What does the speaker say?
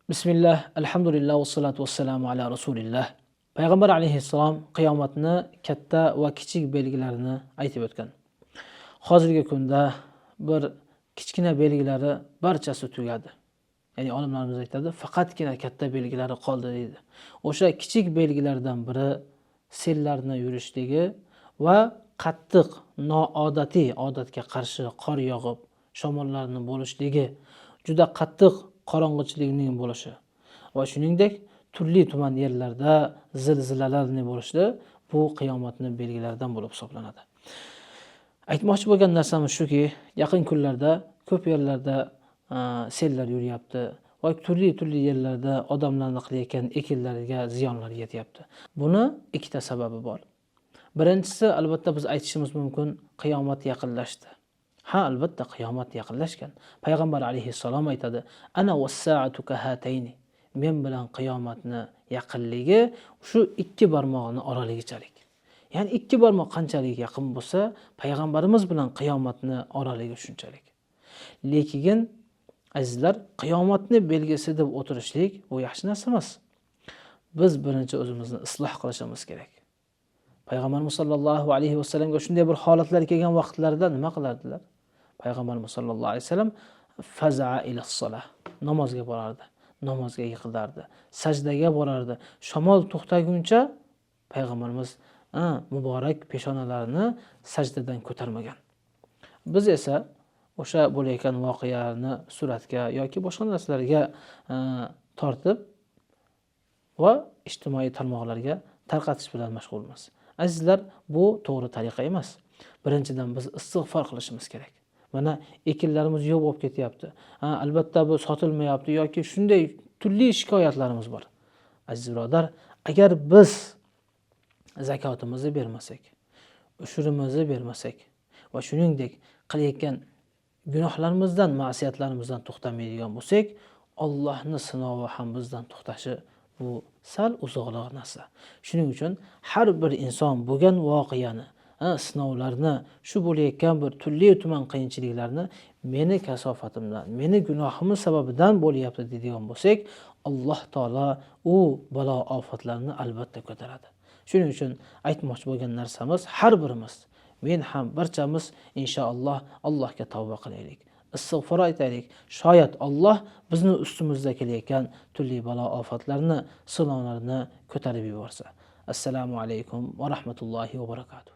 Bismillah, alhamdulillah va salatu vassalamu ala rasulillah. Payg'ambar alayhissalom qiyomatni katta va kichik belgilarini aytib o'tgan. Hozirgi kunda bir kichkina belgilari barchasi tugadi. Ya'ni olimlarimiz aytadi, faqatgina katta belgilari qoldi deydi. O'sha kichik belgilardan biri sellarning yurishligi va qattiq noodatiy odatga qarshi qor yog'ib, shamollarning bo'lishligi, juda qattiq qorong'ichilikning bo'lishi va shuningdek turli tuman yerlarda zilzilalarning bo'lishi bu qiyomatning belgilaridan bo'lib hisoblanadi. Aytmoqchi bo'lgan narsamiz shuki, yaqin kunlarda ko'p yerlarda sellar yuryapti va turli yerlarda odamlarning qilayotgan ekinlariga ziyonlar yetyapti. Buni ikkita sababi bor. Birinchisi, albatta biz aytishimiz mumkin, qiyomat yaqinlashdi. Ha, albatta qiyomat yaqinlashgan. Payg'ambar alayhissalom aytadi: "Ana was-sa'atu kahatayni." Men bilan qiyomatni yaqinligi shu ikki barmoqni oraligichalik. Ya'ni ikki barmoq qanchalik yaqin bo'lsa, payg'ambarimiz bilan qiyomatni oraligi shunchalik. Lekin azizlar, qiyomatni belgisi deb o'tirishlik bu yaxshi narsa emas. Biz birinchi o'zimizni isloh qilishimiz kerak. Payg'ambarimiz sollallohu alayhi vasallamga shunday bir holatlar kelgan vaqtlarida nima qilardilar? Payg'ambarimiz sollallohu alayhi vasallam faza'a ila-solah, namozga borardi, namozga yiqilardi, sajdaga borardi. Shamol to'xtaguncha payg'ambarimiz muborak peshonalarini sajdadan ko'tarmagan. Biz esa o'sha bo'layotgan voqealarni suratga yoki boshqa narsalarga tortib va ijtimoiy tarmoqlarga tarqatish bilan mashg'ulmiz. Azizlar, bu to'g'ri tariqa emas. Birinchidan biz istig'for qilishimiz kerak. Mana ekinlarimiz yo'q bo'lib ketyapti. Albatta bu sotilmayapti yoki shunday turli shikoyatlarimiz bor. Aziz birodar, agar biz zakotimizni bermasak, ushurimizni bermasak va shuningdek qilayotgan gunohlarimizdan, ma'siyatlarimizdan to'xtamaydigan bo'lsak, Allohning sinovi ham bizdan to'xtashi bu sal uzoqroq narsa. Shuning uchun har bir inson bo'lgan voqeani, sinovlarni, shu bo'layotgan bir turli tuman qiyinchiliklarni meni kasofatimdan, meni gunohim sababidan bo'lyapti deydigan bo'lsak, Alloh taolo u balo ofatlarni albatta ko'taradi. Shuning uchun aytmoqchi bo'lgan narsamiz, har birimiz, men ham barchamiz inshaalloh Allohga tavba qilaylik. Istig'for aytaylik. Shoyat Alloh bizni ustimizda kelayotgan turli balo ofatlarni, sinovlarni ko'tarib yuborsa. Assalomu alaykum va rahmatullohi va barakatuh.